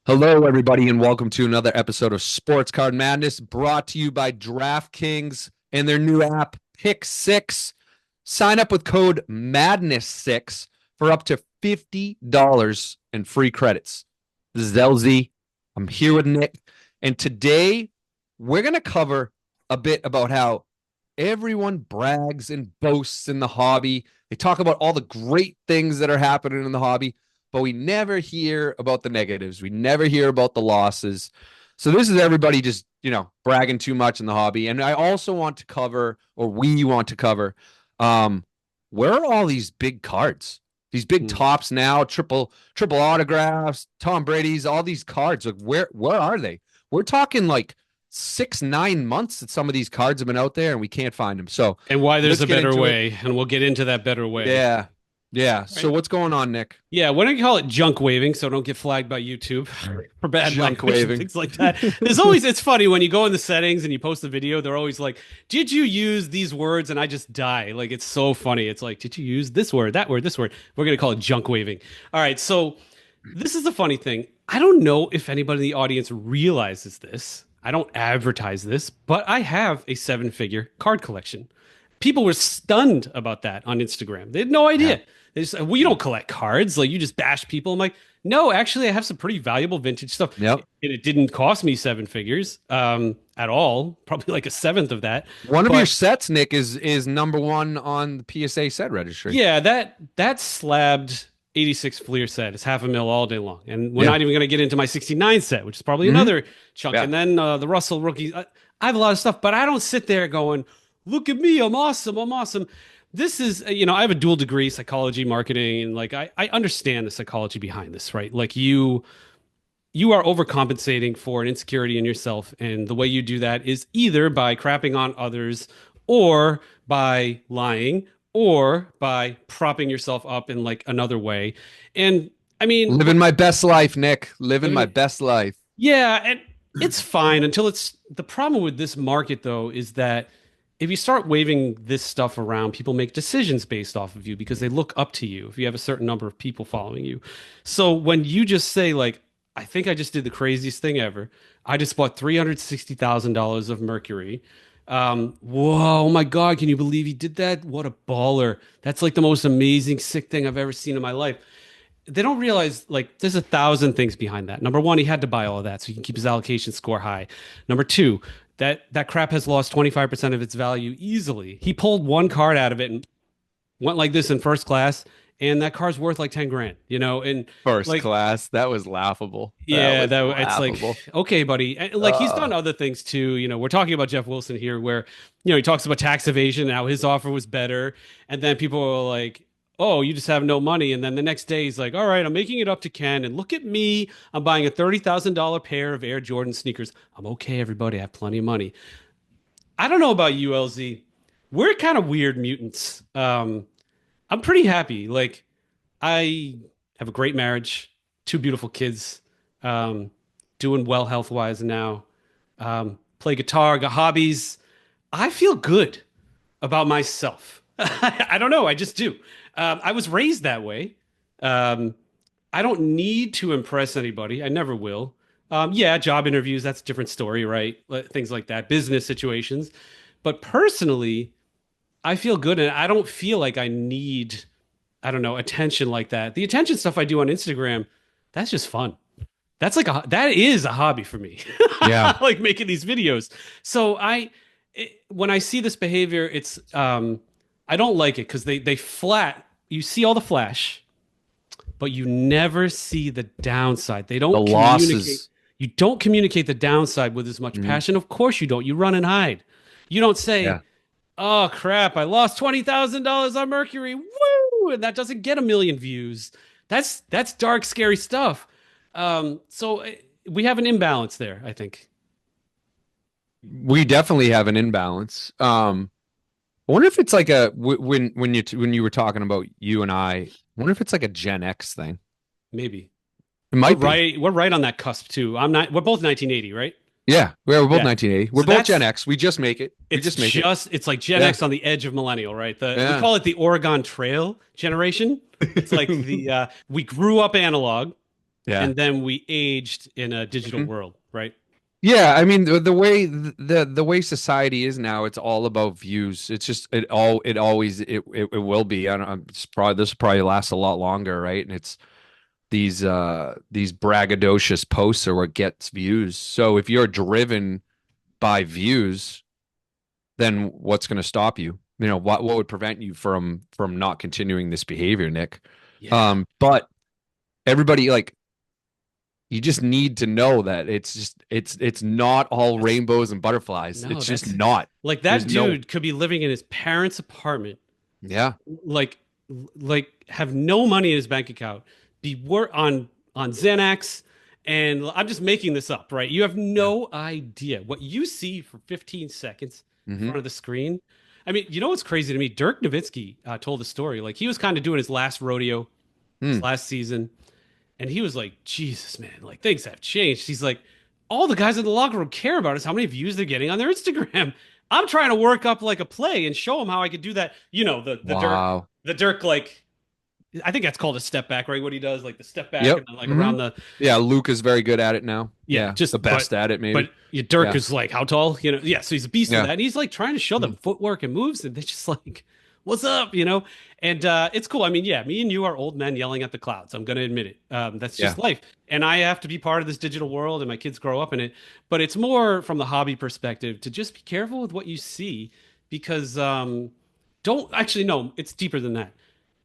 Hello, everybody, and welcome to another episode of Sports Card Madness brought to you by DraftKings and their new app, Pick Six. Sign up with code Madness6 for up to $50 in free credits. This is LZ. I'm here with Nick, and today we're going to cover a bit about how everyone brags and boasts in the hobby. They talk about all the great things that are happening in the hobby, but we never hear about the negatives. We never hear about the losses. So this is everybody just, bragging too much in the hobby. And I also want to cover, or we want to cover, where are all these big cards? These big tops now, triple autographs, Tom Brady's, all these cards. Like where are they? We're talking like 6-9 months that some of these cards have been out there and we can't find them. So and why there's a better way, and we'll get into that better way. Yeah. Yeah. So what's going on, Nick? Yeah, why don't you call it junk waving so don't get flagged by YouTube for bad Junk language and waving. things like that. There's always, it's funny when you go in the settings and you post the video, they're always like, did you use these words? And I just die. Like, it's so funny. It's like, did you use this word, that word, this word? We're going to call it junk waving. All right. So this is the funny thing. I don't know if anybody in the audience realizes this. I don't advertise this, but I have a 7-figure card collection. People were stunned about that on Instagram. They had no idea. They just, well, you don't collect cards. Like, you just bash people. I'm like, no, actually, I have some pretty valuable vintage stuff. Yep. And it didn't cost me 7 figures at all. Probably like a seventh of that. One of But your sets, Nick, is number one on the PSA set registry. yeah, that slabbed 86 Fleer set is $500,000 all day long. And we're Yeah. not even going to get into my 69 set, which is probably another chunk. Yeah. And then the Russell rookies. I have a lot of stuff, but I don't sit there going, look at me, I'm awesome, I'm awesome. This is, I have a dual degree, psychology, marketing, and like I understand the psychology behind this, right? Like you are overcompensating for an insecurity in yourself, and the way you do that is either by crapping on others, or by lying, or by propping yourself up in like another way. And I mean, Living my best life, Nick. Living my living, best life. yeah, and it's fine until it's the problem with this market though is that if you start waving this stuff around, people make decisions based off of you because they look up to you if you have a certain number of people following you. So when you just say like, I think I just did the craziest thing ever. I just bought $360,000 of Mercury. Whoa, oh my God, can you believe he did that? What a baller. That's like the most amazing, sick thing I've ever seen in my life. They don't realize like there's 1,000 things behind that. Number one, he had to buy all of that so he can keep his allocation score high. Number two, that crap has lost 25% of its value easily. He pulled one card out of it and went like this in first class, and that card's worth like 10 grand, and First like, class. That was laughable. yeah, That was it's like, laughable. okay, buddy. And, like, he's done other things too. We're talking about Jeff Wilson here, where he talks about tax evasion and how his offer was better, and then people are like, "Oh, you just have no money." And then the next day, he's like, "All right, I'm making it up to Ken, and look at me. I'm buying a $30,000 pair of Air Jordan sneakers. I'm okay, everybody. I have plenty of money." I don't know about you, LZ. We're kind of weird mutants. I'm pretty happy. Like, I have a great marriage, two beautiful kids, um, doing well health wise now. Play guitar, got hobbies. I feel good about myself. I don't know. I just do. I was raised that way. Um, I don't need to impress anybody. I never will. Yeah, job interviews, that's a different story, right? Things like that, business situations. But personally, I feel good and I don't feel like I need, I don't know, attention like that. The attention stuff I do on Instagram, that's just fun. That is a hobby for me. Yeah. Like making these videos. So when I see this behavior, it's I don't like it because they flat. You see all the flash, but you never see the downside. They The don't communicate. losses. You don't communicate the downside with as much Mhm. passion. Of course you don't. You run and hide. You don't say, Yeah. "Oh crap, I lost $20,000 on Mercury." Woo! And that doesn't get a million views. That's dark, scary stuff. So we have an imbalance there, I think. We definitely have an imbalance. I wonder if it's like when you were talking about you and I wonder if it's like a Gen X thing. Maybe. It We're might be. right. We're right on that cusp too. I'm not. We're both 1980, right? Yeah, we're both Yeah. 1980. We're So both that's Gen X. We just make it. We just make it. it's like Gen Yeah. X on the edge of millennial, right? We Yeah. call it the Oregon Trail generation. It's like the we grew up analog, Yeah. and then we aged in a digital Mhm. world, right? Yeah, I mean the way the way society is now, it's all about views. It's just it always it will be. I don't, it's probably this will probably last a lot longer, right? And it's these braggadocious posts are what gets views. So if you're driven by views, then what's going to stop you? You know, what would prevent you from not continuing this behavior, Nick? Yeah. But everybody like you just need to know that it's not all That's rainbows and butterflies. no, It's just that's not. like There's that no dude could be living in his parents' apartment, yeah. like like have no money in his bank account, be work on Xanax, and I'm just making this up, right? You have Yeah. no idea what you see for 15 seconds in Hmm. front of the screen. I mean, you know what's crazy to me? Dirk Nowitzki told a story. Like he was kind of doing his last rodeo, his Hmm. last season, and he was like, Jesus, man, like things have changed. He's like, all the guys in the locker room care about is how many views they're getting on their Instagram. I'm trying to work up like a play and show them how I could do that. You know, Wow. the Dirk, like, I think that's called a step back, right? What he does, like the step back Yep. and then like Hmm. around the, Yeah, Luke is very good at it now. yeah, Yeah, the just, best at it, maybe. but yeah, Dirk Yeah. is like, how tall? You know, yeah, so he's a beast with Yeah. that. And he's like trying to show them Mhm. footwork and moves, and they're just like, what's up? You know, and it's cool. I mean, yeah, me and you are old men yelling at the clouds. I'm going to admit it. That's Yeah. just life. And I have to be part of this digital world, and my kids grow up in it. But it's more from the hobby perspective to just be careful with what you see because don't actually, no, it's deeper than that.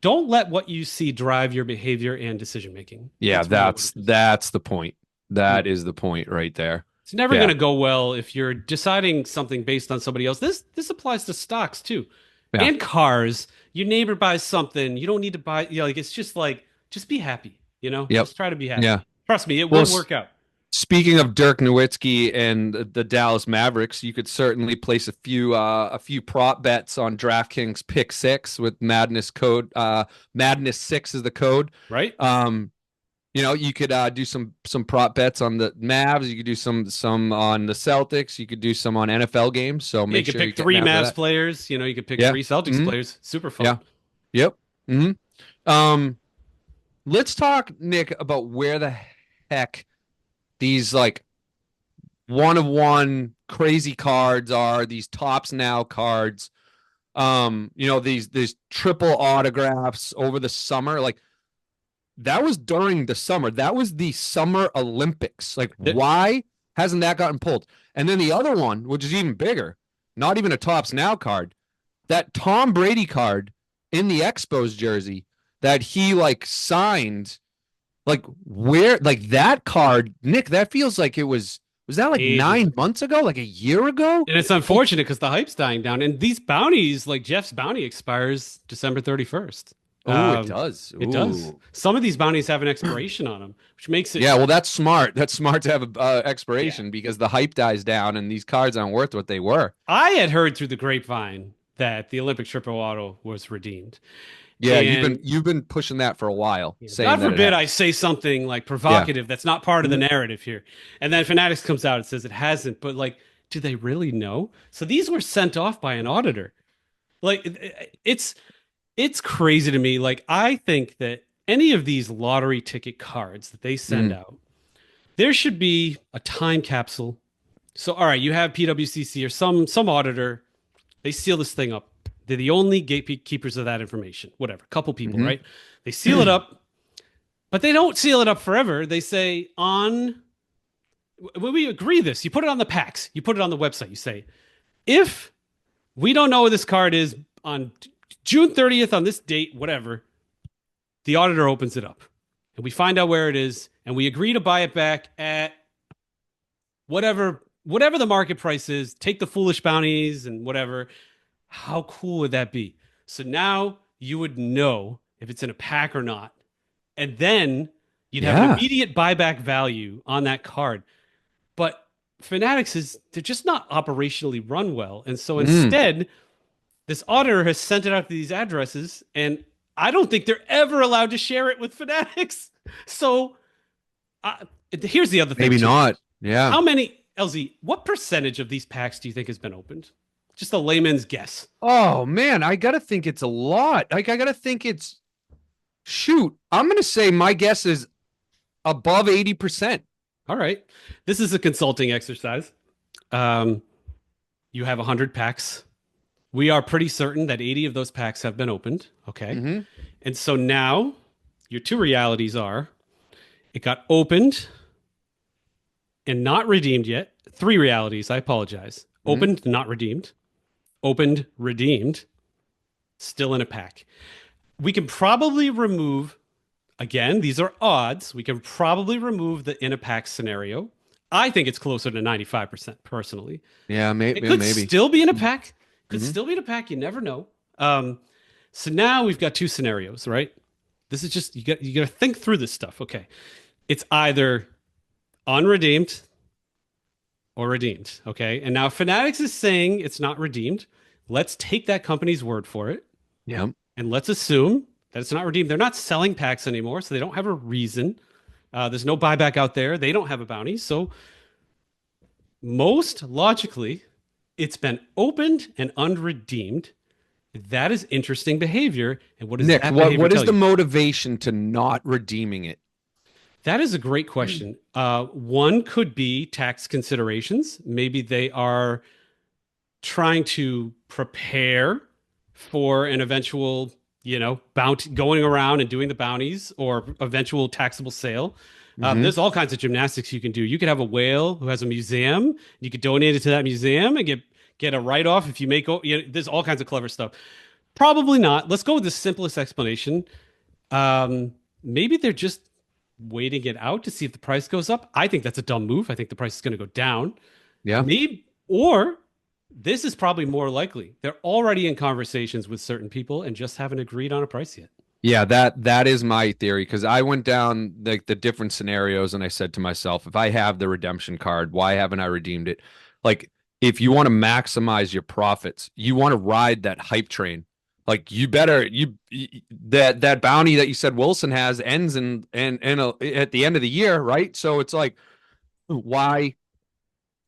Don't let what you see drive your behavior and decision making. Yeah, That's really what it is. that's the point. Yeah. That is the point right there. It's never going Yeah. to go well if you're deciding something based on somebody else. This applies to stocks too, Yeah. and cars. Your neighbor buys something, you don't need to buy. You know, like it's just like just be happy. You know, Yep. just try to be happy. Yeah. Trust me, it Well, will work out. speaking of Dirk Nowitzki and the Dallas Mavericks, you could certainly place a few prop bets on DraftKings Pick Six with Madness code. Madness Six is the code. Right? Um, you know, you could do some prop bets on the Mavs. You could do some on the Celtics. You could do some on NFL games. So Yeah, you make could sure you're pick getting three after Mavs that. players. You know, you could pick Yeah. three Celtics Hmm. players. Super Yeah. fun. Yep. Hmm. Um, let's talk, Nick, about where the heck these like one of one crazy cards are, these tops now cards. You know, these triple autographs over the summer. Like that was during the summer. That was the Summer Olympics. Like, Th- why hasn't that gotten pulled? And then the other one, which is even bigger, not even a tops now card, that Tom Brady card in the Expos jersey that he like signed. Like where like that card, Nick, that feels like it was that like Ages 9 months ago, like a year ago? And it's Like, unfortunate because the hype's dying down. And these bounties, like Jeff's bounty, expires December 31st. oh, it does. It does. Ooh. Some of these bounties have an expiration on them, which makes it. Yeah, well, that's smart. That's smart to have a Yeah. expiration because the hype dies down and these cards aren't worth what they were. I had heard through the grapevine that the Olympic triple auto was redeemed. Yeah, And you've been pushing that for a while, saying God that it forbid has. I say something like Yeah. provocative that's not part of the narrative here. And then Fanatics comes out and says it hasn't. But like, do they really know? So these were sent off by an auditor. Like it's crazy to me. Like I think that any of these lottery ticket cards that they send Mm. out, there should be a time capsule. So all right, you have PWCC or some auditor, they seal this thing up. They're the only gatekeepers of that information. Whatever, couple people, Hmm. right? They seal it up, but they don't seal it up forever. They say on when we agree this, you put it on the packs, you put it on the website. You say if we don't know what this card is on June 30th on this date, whatever, the auditor opens it up and we find out where it is and we agree to buy it back at whatever the market price is, take the foolish bounties and whatever. How cool would that be? So now you would know if it's in a pack or not. And then you'd have an Yeah. immediate buyback value on that card. But Fanatics they're just not operationally run well. And so Mm. instead, this auditor has sent it out to these addresses, and I don't think they're ever allowed to share it with Fanatics. So here's the other thing. Maybe too. not. Yeah. How many, LZ, what percentage of these packs do you think has been opened? Just a layman's guess. Oh man, I gotta think it's a lot. Like I gotta think it's shoot. I'm gonna say my guess is above 80%. All right. This is a consulting exercise. Um, you have 100 packs. We are pretty certain that 80 of those packs have been opened. Okay. Mm-hmm. And so now your two realities are it got opened and not redeemed yet. Three realities. I apologize. Mm-hmm. Opened, not redeemed. Opened, redeemed, still in a pack. We can probably remove, again, these are odds. We can probably remove the in a pack scenario. I think it's closer to 95% personally. Yeah, It could maybe. still be in a pack. Could Mhm. still be in a pack. You never know. So now we've got two scenarios, right? This is just you got to think through this stuff. Okay, it's either unredeemed or redeemed. Okay, and now Fanatics is saying it's not redeemed. Let's take that company's word for it, Yeah. and let's assume that it's not redeemed. They're not selling packs anymore, so they don't have a reason. There's no buyback out there. They don't have a bounty, so most logically, it's been opened and unredeemed. That is interesting behavior. And what does Nick, that what behavior what is tell the you? motivation to not redeeming it? That is a great question. One could be tax considerations. Maybe they are trying to prepare for an eventual, bounty going around and doing the bounties or eventual taxable sale. Mm-hmm. There's all kinds of gymnastics you can do. You could have a whale who has a museum. You could donate it to that museum and get a write off if you make. There's all kinds of clever stuff. Probably not. Let's go with the simplest explanation. Maybe they're just waiting it out to see if the price goes up. I think that's a dumb move. I think the price is going to go down. Yeah. Maybe, or this is probably more likely. They're already in conversations with certain people and just haven't agreed on a price yet. Yeah, that is my theory because I went down the different scenarios and I said to myself, if I have the redemption card, why haven't I redeemed it? Like, if you want to maximize your profits, you want to ride that hype train. Like, you better that bounty that you said Wilson has ends at the end of the year, right? So it's like, why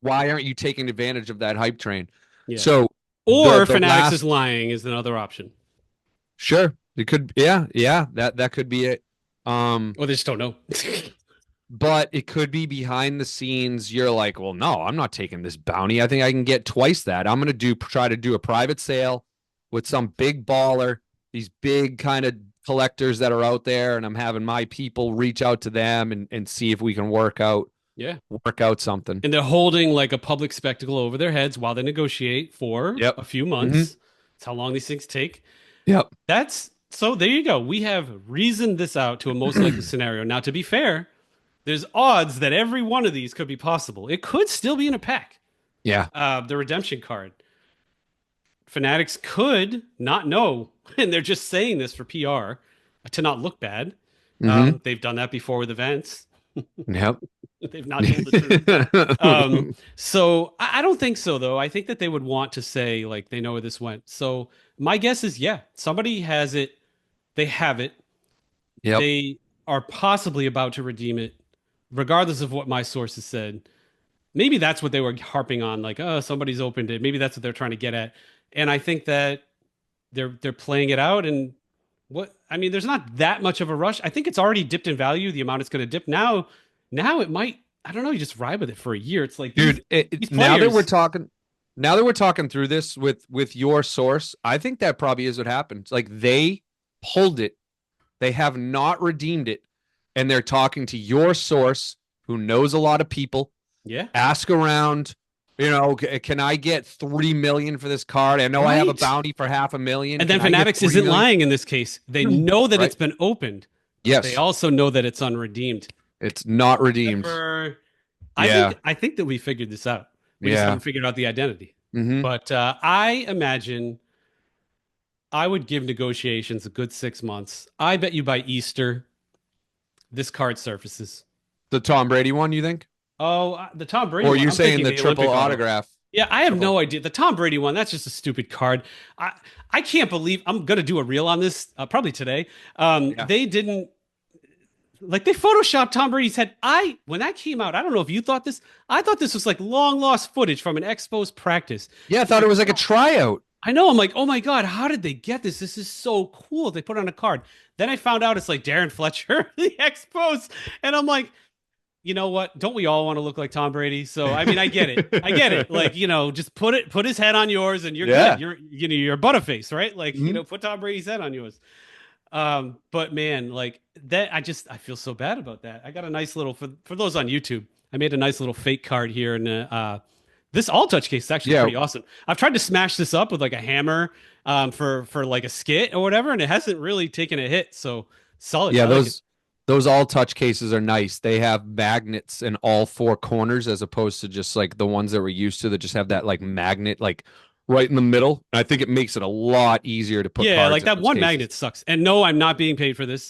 aren't you taking advantage of that hype train? Yeah. So Or the Fanatics last is lying is another option. Sure. It could, yeah, that could be it. Or they just don't know. But it could be behind the scenes. You're like, well, no, I'm not taking this bounty. I think I can get twice that. I'm gonna try to do a private sale with some big baller, these big kind of collectors that are out there, and I'm having my people reach out to them and see if we can Yeah. work out something. And they're holding like a public spectacle over their heads while they negotiate for Yep. a few months. That's how long these things take. Yep. That's so there you go. We have reasoned this out to a most likely scenario. Now, to be fair, there's odds that every one of these could be possible. It could still be in a pack. Yeah. The redemption card. Fanatics could not know, and they're just saying this for PR to not look bad. They've done that before with events. Yep. They've not told the truth. So I don't think so, though. I think that they would want to say, like, they know where this went. So my guess is, yeah, somebody has it. They have it. Yep. They are possibly about to redeem it, regardless of what my sources said. Maybe that's what they were harping on, like, oh, somebody's opened it. Maybe that's what they're trying to get at. And I think that they're playing it out. And there's not that much of a rush. I think it's already dipped in value, the amount it's going to dip. Now it might, I don't know, you just ride with it for a year. It's like, dude, these now that players- we're talking through this with your source, I think that probably is what happened. Like, they pulled it, they have not redeemed it, and they're talking to your source who knows a lot of people. Yeah. Ask around, can I get 3 million for this card? I know I have a Right. bounty for 500,000. And then Can I get Fanatics 3 isn't million? lying in this case. They know that Right. it's been opened. Yes, They also know that it's unredeemed. it's not redeemed. I think that we figured this out. We just Yeah. haven't figured out the identity. Mhm. But I imagine I would give negotiations a good 6 months. I bet you by Easter, this card surfaces. The Tom Brady one, you think? Oh, the Tom Brady Or one. you're I'm saying thinking the triple Olympic auto. autograph? Yeah, I have no idea. The Tom Brady one, that's just a stupid card. I can't believe I'm going to do a reel on this probably today. They didn't like they photoshopped Tom Brady's head. When that came out, I don't know if you thought this. I thought this was like long lost footage from an Expos practice. Yeah, I thought it was like a tryout. I know. I'm like, oh my God, how did they get this? This is so cool. They put it on a card. Then I found out it's like Darren Fletcher, the Expos. And I'm like, you know what? Don't we all want to look like Tom Brady? So I mean, I get it. I get it. Like, just put his head on yours and you're Yeah. good. You're a butterface, right? Like, Mhm. put Tom Brady's head on yours. But man, like that, I feel so bad about that. I got a nice little for those on YouTube. I made a nice little fake card here, and this all touch case is actually Yeah. pretty awesome. I've tried to smash this up with like a hammer, for like a skit or whatever, and it hasn't really taken a hit. So solid. Yeah, I like it. those all touch cases are nice. They have magnets in all four corners as opposed to just like the ones that we're used to that just have that like magnet like right in the middle. I think it makes it a lot easier to put Yeah, cards like in that those one cases. magnet sucks. And no, I'm not being paid for this.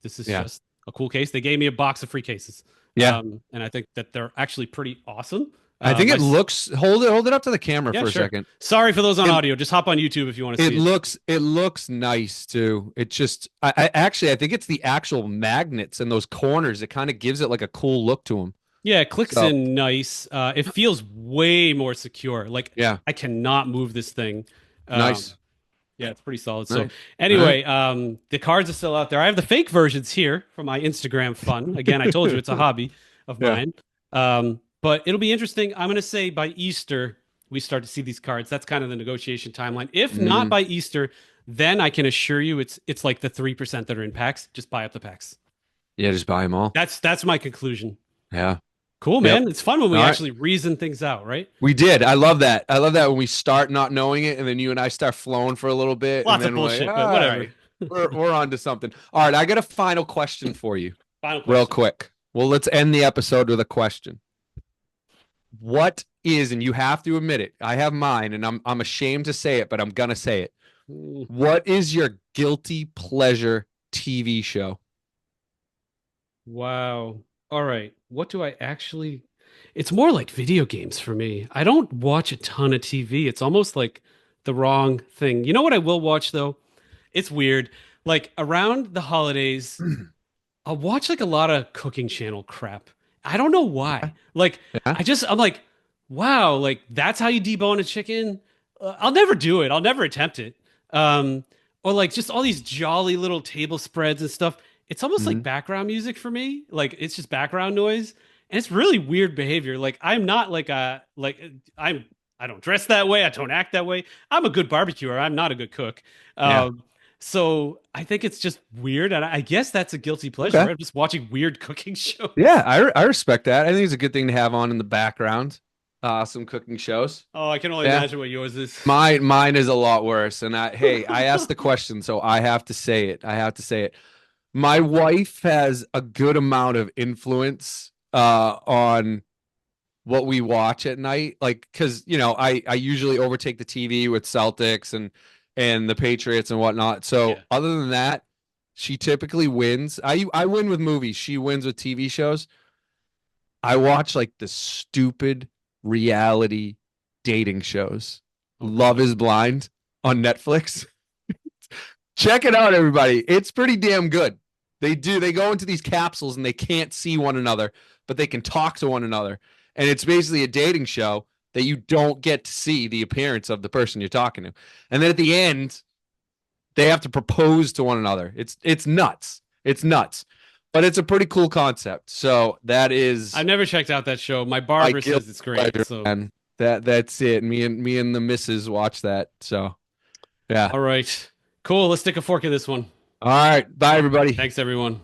This is Yeah. just a cool case. They gave me a box of free cases. Yeah. And I think that they're actually pretty awesome. I think My it looks hold it up to the camera Yeah, for a sure. second. Sorry for those on It audio. Just hop on YouTube if you want to it see it. looks nice too. It just I think it's the actual magnets in those corners. It kind of gives it like a cool look to them. Yeah, it clicks So in nice. It feels way more secure. Like yeah, I cannot move this thing. Um, nice. yeah, it's pretty solid. So Nice. All right. anyway, the cards are still out there. I have the fake versions here for my Instagram fun. Again, I told you it's a hobby of Yeah. mine. But it'll be interesting. I'm going to say by Easter we start to see these cards. That's kind of the negotiation timeline. If not Mm, by Easter, then I can assure you it's like the 3% that are in packs. Just buy up the packs. yeah, just buy them all. That's my conclusion. Yeah. Cool, Yep. man. It's fun when we All right. actually reason things out, right? We did. I love that. I love that when we start not knowing it, and then you and I start flowing for a little bit, and Lots of then we're like, bullshit, but all whatever. right, we're on to something. All right, I got a final question for you, Final real question. quick. Well, let's end the episode with a question. What is, and you have to admit it, I have mine, and I'm ashamed to say it, but I'm gonna say it. Mm, What is your guilty pleasure TV show? wow. All right. What do I actually? It's more like video games for me. I don't watch a ton of TV. It's almost like the wrong thing. You know what I will watch though? It's weird. Like around the holidays, I'll watch like a lot of cooking channel crap. I don't know why. Like Yeah. I'm like, wow, like that's how you debone a chicken. I'll never do it. I'll never attempt it. Or like just all these jolly little table spreads and stuff. It's almost like Mhm. background music for me. Like it's just background noise, and it's really weird behavior. Like I'm not like a like I don't dress that way. I don't act that way. I'm a good barbecuer. I'm not a good cook. Yeah. Um, so I think it's just weird, and I guess that's a guilty pleasure. Okay. Right? I'm just watching weird cooking shows. Yeah, I respect that. I think it's a good thing to have on in the background. Some cooking shows. Oh, I can only Yeah. imagine what yours is. Mine is a lot worse. And I asked the question, so I have to say it. I have to say it. My wife has a good amount of influence on what we watch at night. Like, because I usually overtake the TV with Celtics and the Patriots and whatnot. So Yeah. other than that, she typically wins. I win with movies. She wins with TV shows. I watch like the stupid reality dating shows. Oh, Love God. is Blind on Netflix. Check it out, everybody. It's pretty damn good. They go into these capsules and they can't see one another, but they can talk to one another. And it's basically a dating show that you don't get to see the appearance of the person you're talking to. And then at the end, they have to propose to one another. It's nuts. It's nuts. But it's a pretty cool concept. So that is I've never checked out that show. My my barber guilty says it's great. pleasure, So, man. That's it. Me and the missus watch that. So yeah. all right, cool. Let's stick a fork in this one. All right. Bye, everybody. Thanks, everyone.